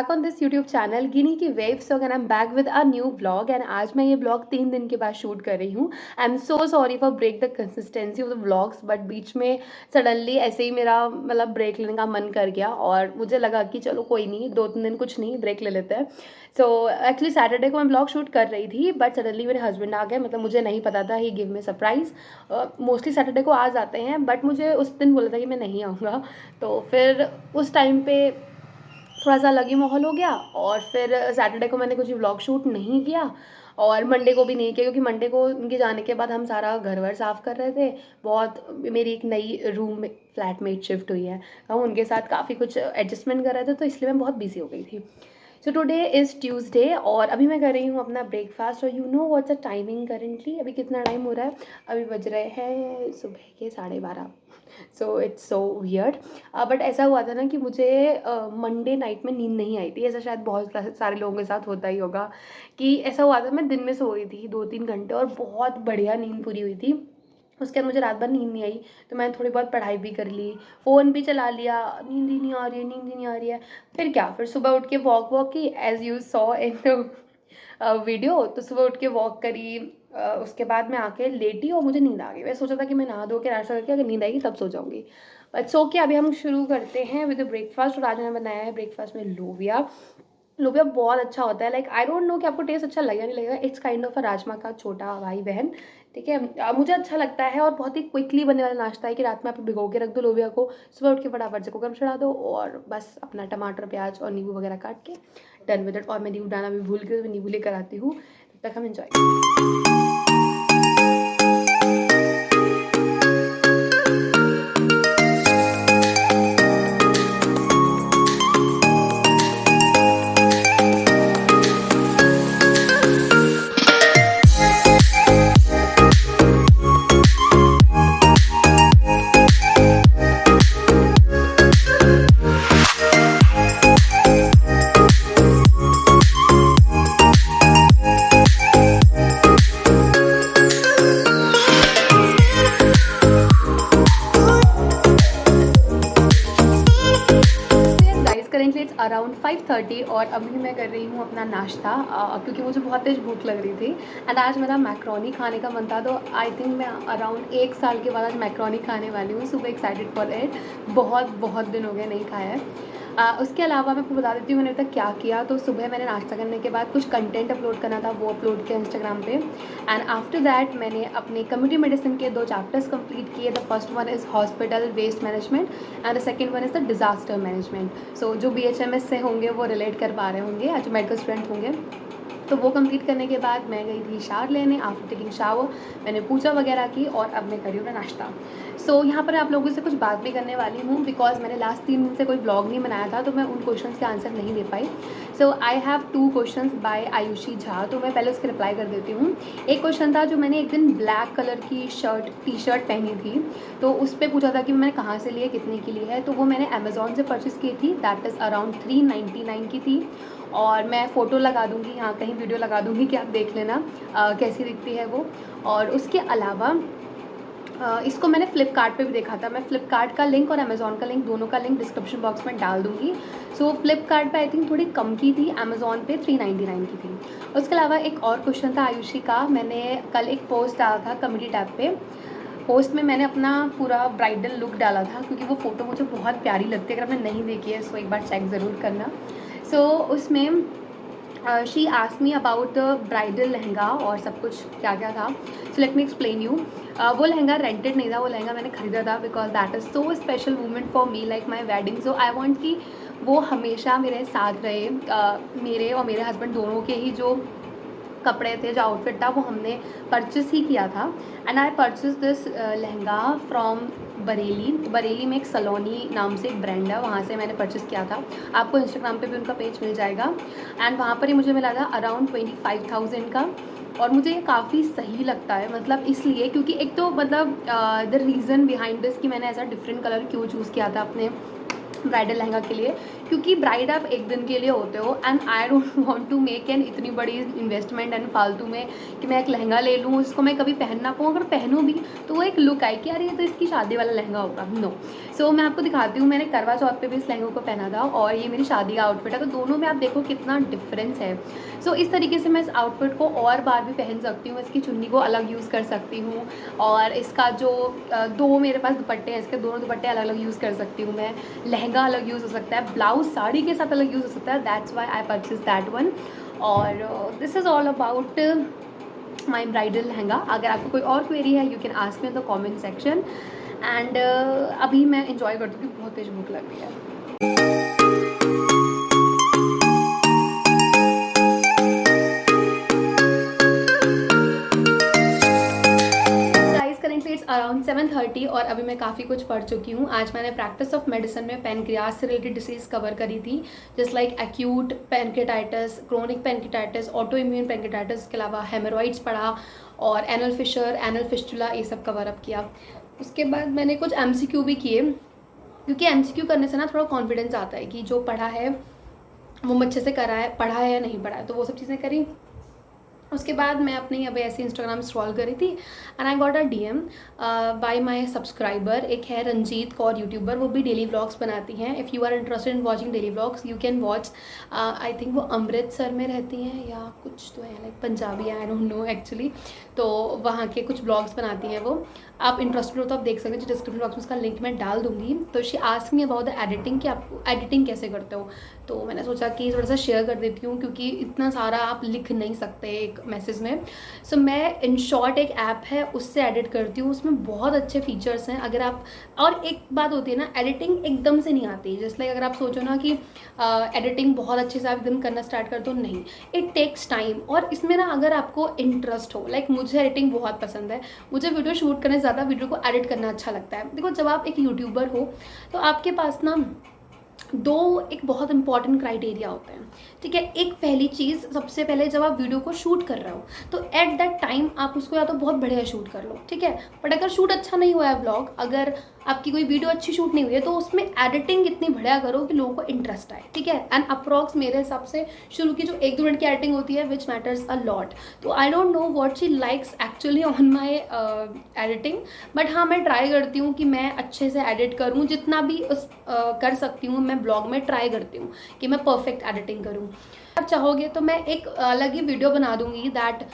Back on this YouTube channel Gini की waves and I am back with a new blog. And आज मैं ये blog 3 दिन के बाद शूट कर रही हूँ। I am so sorry for break the consistency of the blogs, but बीच में सडनली ऐसे ही मेरा मतलब ब्रेक लेने का मन कर गया और मुझे लगा कि चलो कोई नहीं, 2-3 दिन कुछ नहीं, ब्रेक ले लेते हैं। सो एक्चुअली सैटरडे को मैं ब्लॉग शूट कर रही थी, बट सडनली मेरे हस्बैंड आ गए। मतलब मुझे नहीं पता था, he give me surprise. Mostly Saturday को आ जाते हैं, बट मुझे उस दिन बोला था कि मैं नहीं आऊँगा। तो फिर उस टाइम पे थोड़ा सा अलग ही माहौल हो गया और फिर सैटरडे को मैंने कुछ व्लॉग शूट नहीं किया और मंडे को भी नहीं किया, क्योंकि मंडे को उनके जाने के बाद हम सारा घर वर साफ़ कर रहे थे। बहुत मेरी एक नई रूम में फ्लैटमेट शिफ्ट हुई है, हम उनके साथ काफ़ी कुछ एडजस्टमेंट कर रहे थे, तो इसलिए मैं बहुत बिजी हो गई थी। सो टुडे इज़ ट्यूसडे और अभी मैं कर रही हूँ अपना ब्रेकफास्ट। और you know what's the timing currently, अभी कितना टाइम हो रहा है? अभी बज रहे हैं सुबह के 12:30। So it's so weird. But ऐसा हुआ था ना कि मुझे मंडे नाइट में नींद नहीं आई थी। ऐसा शायद बहुत सारे लोगों के साथ होता ही होगा कि ऐसा हुआ था, मैं दिन में सो रही थी 2-3 घंटे और बहुत बढ़िया नींद पूरी हुई थी। उसके बाद मुझे रात भर नींद नहीं आई, तो मैंने थोड़ी बहुत पढ़ाई भी कर ली, फ़ोन भी चला लिया, नींद ही नहीं आ रही है, नींद ही नहीं आ रही है। फिर क्या, फिर सुबह उठ के वॉक की, as you saw in video. तो सुबह उठ के वॉक करी, उसके बाद मैं आके लेटी और मुझे नींद आ गई। मैं सोचा था कि मैं नहा धो के नाश्ता करके अगर नींद आएगी तब सो जाऊँगी। बट सो के अभी हम शुरू करते हैं विद ब्रेकफास्ट। और आज मैंने बनाया है ब्रेकफास्ट में लोबिया। लोबिया बहुत अच्छा होता है। लाइक आई डोंट नो कि आपको टेस्ट अच्छा लगेगा नहीं लगेगा। It's kind of a rajma का छोटा भाई बहन। ठीक है, मुझे अच्छा लगता है और बहुत ही क्विकली बनने वाला नाश्ता है कि रात में आप भिगो के रख दो लोबिया को, सुबह उठ के फटाफट से कुकर में चढ़ा दो और बस अपना टमाटर प्याज और नींबू वगैरह काट के डन विद इट। और मैं नींबू डालना भी भूल गई, तो मैं नींबू लेकर आती हूँ, तब तक हम एंजॉय। करेंटली इट्स अराउंड 5:30 और अभी मैं कर रही हूँ अपना नाश्ता, क्योंकि मुझे बहुत तेज भूख लग रही थी। एंड आज मेरा मैक्रोनी खाने का मन था, तो आई थिंक मैं अराउंड 1 साल के बाद आज मैक्रोनी खाने वाली हूँ। सुबह एक्साइटेड फॉर इट, बहुत दिन हो गए नहीं खाया है। उसके अलावा मैं आपको बता देती हूँ मैंने अभी तक क्या किया। तो सुबह मैंने नाश्ता करने के बाद कुछ कंटेंट अपलोड करना था, वो अपलोड किया इंस्टाग्राम पे। एंड आफ्टर दैट मैंने अपने कम्युनिटी मेडिसिन के 2 चैप्टर्स कंप्लीट किए। The first one is hospital waste management and the second one is the disaster management. So जो BHMS से होंगे वो रिलेट कर पा रहे होंगे, जो मेडिकल स्टूडेंट होंगे। तो वो कंप्लीट करने के बाद मैं गई थी शावर लेने। आफ्टर टेकिंग शावर मैंने पूजा वगैरह की और अब मैं करी हूँ नाश्ता। सो यहाँ पर आप लोगों से कुछ बात भी करने वाली हूँ, बिकॉज मैंने लास्ट 3 दिन से कोई ब्लॉग नहीं बनाया था, तो मैं उन क्वेश्चंस के आंसर नहीं दे पाई। So I have 2 questions by Aayushi Jha, तो मैं पहले उसके रिप्लाई कर देती हूँ। एक क्वेश्चन था जो मैंने एक दिन ब्लैक कलर की टी शर्ट पहनी थी, तो उस पर पूछा था कि मैंने कहाँ से ली है, कितने की ली है। तो वो मैंने अमेज़ॉन से परचेज़ की थी, दैट इज़ अराउंड 399 की थी। और मैं फ़ोटो लगा दूँगी, यहाँ कहीं वीडियो लगा दूँगी कि आप देख लेना कैसी दिखती है वो। और उसके अलावा इसको मैंने फ्लिपकार्ट पे भी देखा था। मैं फ्लिपकार्ट का लिंक और अमेज़ॉन का लिंक, दोनों का लिंक डिस्क्रिप्शन बॉक्स में डाल दूँगी। सो फ्लिपकार्ट पे आई थिंक थोड़ी कम की थी, अमेज़ॉन पे 399 की थी। उसके अलावा एक और क्वेश्चन था आयुषी का। मैंने कल एक पोस्ट डाला था कम्युनिटी टैब पे। पोस्ट में मैंने अपना पूरा ब्राइडल लुक डाला था, क्योंकि वो फ़ोटो मुझे बहुत प्यारी लगती है। अगर आपने नहीं देखी है सो एक बार चेक ज़रूर करना। सो उसमें she asked me about the bridal lehenga और सब कुछ क्या क्या था। So let me explain you. वो लहंगा रेंटेड नहीं था, वो लहंगा मैंने खरीदा था, because that is so special moment for me like my wedding. So I want कि वो हमेशा मेरे साथ रहे। मेरे और मेरे हस्बैंड दोनों के ही जो कपड़े थे, जो आउटफिट था, वो हमने परचेस ही किया था। And I purchase this lehenga from Bareilly में एक सलोनी नाम से एक ब्रांड है, वहाँ से मैंने परचेस किया था। आपको इंस्टाग्राम पे भी उनका पेज मिल जाएगा। एंड वहाँ पर ही मुझे मिला था अराउंड 25,000 का। और मुझे ये काफ़ी सही लगता है, मतलब इसलिए क्योंकि एक तो मतलब द रीज़न बिहाइंड दिस कि मैंने ऐसा डिफरेंट कलर क्यों चूज़ किया था अपने ब्राइडल लहंगा के लिए, क्योंकि ब्राइड आप एक दिन के लिए होते हो and I don't want to make an इतनी बड़ी इन्वेस्टमेंट एंड फालतू में कि मैं एक लहंगा ले लूँ, उसको मैं कभी पहन ना पाऊँ, अगर पहनूँ भी तो वो एक लुक आए कि यार ये तो इसकी शादी वाला लहंगा होगा। नो, सो मैं आपको दिखाती हूँ, मैंने करवा चौथ पे भी इस लहंगे को पहना था और ये मेरी शादी का आउटफिट है, तो दोनों में आप देखो कितना डिफरेंस है। सो इस तरीके से मैं इस आउटफिट को और बार भी पहन सकती हूँ, इसकी चुन्नी को अलग यूज़ कर सकती हूँ और इसका जो दो मेरे पास दुपट्टे हैं, इसके दोनों दुपट्टे अलग अलग यूज़ कर सकती हूँ मैं, लहंगा अलग यूज़ हो सकता है, ब्लाउज साड़ी के साथ अलग यूज़ हो सकता है, that's why I purchase that one. और this is all about my bridal lehenga. अगर आपको कोई और क्वेरी है you can ask me in the comment section. And अभी मैं इंजॉय करती हूँ, बहुत तेज़ भूख लग रही है। अराउंड 7:30 और अभी मैं काफ़ी कुछ पढ़ चुकी हूँ। आज मैंने प्रैक्टिस ऑफ मेडिसिन में पैनक्रियाज से रिलेटेड डिसीज़ कवर करी थी, just like acute pancreatitis, chronic pancreatitis, auto immune pancreatitis, के अलावा हेमोरॉइड्स पढ़ा और एनल फिशर, एनल फिस्टुला, ये सब कवर अप किया। उसके बाद मैंने कुछ MCQ भी किए, क्योंकि MCQ करने से ना थोड़ा कॉन्फिडेंस आता है कि जो पढ़ा है वो अच्छे से करा है, पढ़ा है या नहीं पढ़ा है, तो वो सब चीज़ें करी। उसके बाद मैं अपनी अभी ऐसे इंस्टाग्राम स्क्रॉल करी थी and I got a DM by my subscriber. एक है रंजीत कौर यूट्यूबर, वो भी डेली व्लॉग्स बनाती हैं। If you are interested in watching daily vlogs you can watch. I think वो अमृतसर में रहती हैं या कुछ तो है, like Punjabi, I don't know actually. तो वहाँ के कुछ व्लॉग्स बनाती हैं वो, आप इंटरेस्टेड हो तो आप देख सकते हैं, डिस्क्रिप्शन बॉक्स में उसका लिंक मैं डाल दूँगी। तो she ask me about the editing कि आप एडिटिंग कैसे करते हो, तो मैंने सोचा कि थोड़ा सा शेयर कर देती हूँ, क्योंकि इतना सारा आप लिख नहीं सकते एक मैसेज में। सो मैं इन शॉर्ट एक ऐप है उससे एडिट करती हूँ, उसमें बहुत अच्छे फीचर्स हैं। अगर आप, और एक बात होती है ना, एडिटिंग एकदम से नहीं आती, जैसे लाइक अगर आप सोचो ना कि एडिटिंग बहुत अच्छे से आप एकदम करना स्टार्ट कर दो, नहीं, इट टेक्स टाइम। और इसमें ना अगर आपको इंटरेस्ट हो, लाइक मुझे एडिटिंग बहुत पसंद है, मुझे वीडियो शूट करने ज़्यादा वीडियो को एडिट करना अच्छा लगता है। देखो जब आप एक यूट्यूबर हो तो आपके पास ना दो एक बहुत इंपॉर्टेंट क्राइटेरिया होते हैं, ठीक है। एक पहली चीज़, सबसे पहले जब आप वीडियो को शूट कर रहे हो तो एट दैट टाइम आप उसको या तो बहुत बढ़िया शूट कर लो, ठीक है। बट अगर शूट अच्छा नहीं हुआ है व्लॉग, अगर आपकी कोई वीडियो अच्छी शूट नहीं हुई है, तो उसमें एडिटिंग इतनी बढ़िया करो कि लोगों को इंटरेस्ट आए, ठीक है। एंड अप्रॉक्स मेरे हिसाब से शुरू की जो 1-2 मिनट की एडिटिंग होती है विच मैटर्स अ लॉट। तो I don't know what she likes actually on my editing, but हाँ मैं ट्राई करती हूँ कि मैं अच्छे से एडिट करूँ, जितना भी उस कर सकती हूँ मैं ब्लॉग में ट्राई करती हूँ कि मैं परफेक्ट एडिटिंग करूँ। आप चाहोगे तो मैं एक अलग ही वीडियो बना दूँगी that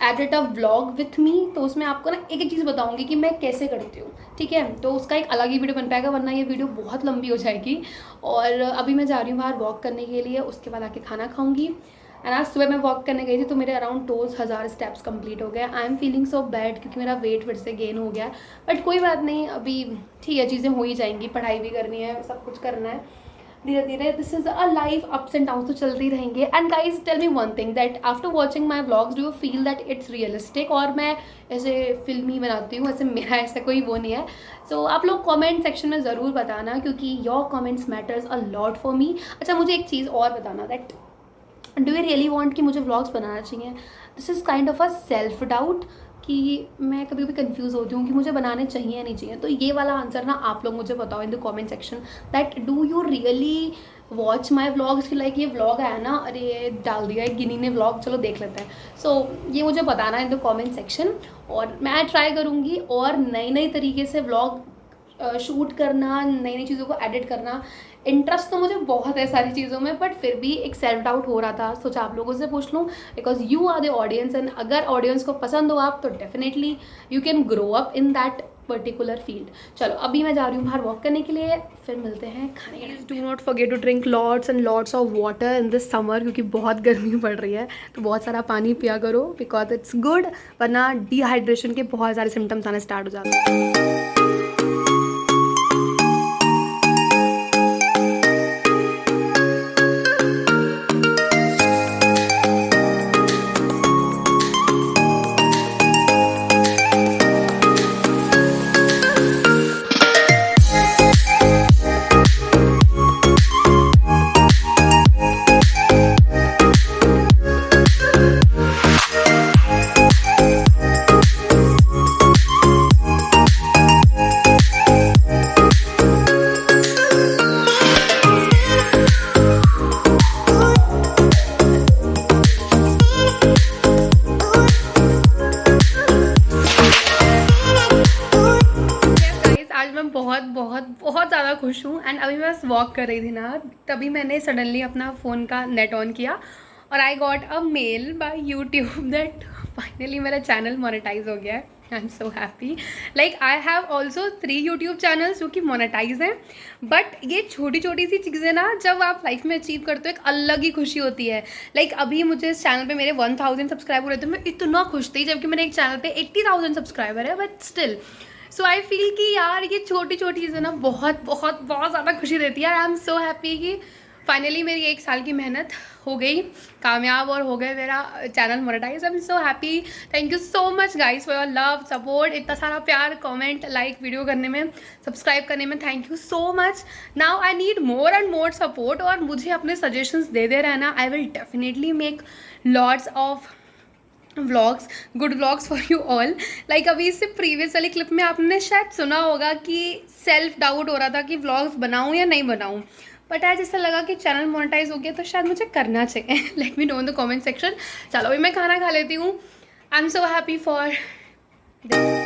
edit a vlog with me, तो उसमें आपको ना एक एक चीज़ बताऊंगी कि मैं कैसे करती हूँ, ठीक है। तो उसका एक अलग ही वीडियो बन पाएगा, वरना ये वीडियो बहुत लंबी हो जाएगी। और अभी मैं जा रही हूँ बाहर वॉक करने के लिए, उसके बाद आके खाना खाऊंगी। एंड आज सुबह मैं वॉक करने गई थी तो मेरे अराउंड 2000 स्टेप्स कंप्लीट हो गए। I am feeling so bad क्योंकि मेरा वेट फिर से गेन हो गया, बट कोई बात नहीं, अभी ठीक है, चीज़ें हो ही जाएंगी, पढ़ाई भी करनी है, सब कुछ करना है धीरे धीरे। This is a life, ups and downs तो चलते ही रहेंगे। And guys tell me one thing, that after watching my vlogs do you feel that it's realistic, और मैं ऐसे फिल्मी बनाती हूँ, ऐसे मेरा ऐसा कोई वो नहीं है। सो आप लोग कमेंट सेक्शन में ज़रूर बताना, क्योंकि your comments matters a lot for me. अच्छा मुझे एक चीज़ और बताना, that do you really want कि मुझे व्लॉग्स बनाना चाहिए। This is kind of a self doubt कि मैं कभी कभी कंफ्यूज होती हूँ कि मुझे बनाने चाहिए या नहीं चाहिए। तो ये वाला आंसर ना आप लोग मुझे बताओ in the comment section, that do you really watch my vlogs, कि लाइक ये व्लॉग आया ना, अरे ये डाल दिया है गिनी ने व्लॉग, चलो देख लेते हैं। सो ये मुझे बताना इन द कमेंट सेक्शन, और मैं ट्राई करूँगी और नई नई तरीके से व्लॉग शूट करना, नई नई चीज़ों को एडिट करना। इंटरेस्ट तो मुझे बहुत है सारी चीज़ों में, बट फिर भी एक सेल्फ डाउट हो रहा था, सोचा आप लोगों से पूछ लूँ, because you are the audience. And अगर ऑडियंस को पसंद हो आप, तो definitely you can grow up in that particular field. चलो अभी मैं जा रही हूँ बाहर वॉक करने के लिए, फिर मिलते हैं खाने के। Do not forget to drink lots and lots of water in this summer, क्योंकि बहुत गर्मी पड़ रही है, तो बहुत सारा पानी पिया करो, बिकॉज इट्स गुड, वरना डिहाइड्रेशन के बहुत सारे सिम्टम्स आने स्टार्ट हो जाते हैं। खुश हूँ। एंड अभी मैं बस वॉक कर रही थी ना, तभी मैंने सडनली अपना फ़ोन का नेट ऑन किया और I got a mail by YouTube that finally मेरा चैनल मोनेटाइज हो गया है। I am so happy. Like I have also 3 YouTube channels जो कि मोनेटाइज हैं, बट ये छोटी छोटी सी चीज़ें ना जब आप लाइफ में अचीव करते हो एक अलग ही खुशी होती है। लाइक अभी मुझे इस चैनल पे मेरे 1000 सब्सक्राइबर हुए थे, मैं इतना खुश थी, जबकि मेरे एक चैनल पे 80,000 सब्सक्राइबर है, but still so I feel कि यार ये छोटी छोटी चीज़ें ना बहुत बहुत बहुत ज़्यादा खुशी देती है। आई एम सो हैप्पी कि फाइनली मेरी 1 साल की मेहनत हो गई कामयाब और हो गए मेरा channel monetize. I am so happy. Thank you so much guys for your love support, इतना सारा प्यार, कमेंट, लाइक, वीडियो करने में, सब्सक्राइब करने में, thank you so much. Now I need more and more support और मुझे अपने सजेशंस दे रहना। I will definitely make lots of vlogs, good vlogs for you all. Like अभी इससे प्रीवियस वाली क्लिप में आपने शायद सुना होगा कि सेल्फ डाउट हो रहा था कि व्लॉग्स बनाऊं या नहीं बनाऊं, बट आज ऐसा लगा कि चैनल मोनेटाइज हो गया तो शायद मुझे करना चाहिए। Let me know in the comment section. चलो अभी मैं खाना खा लेती हूँ। I am so happy for this.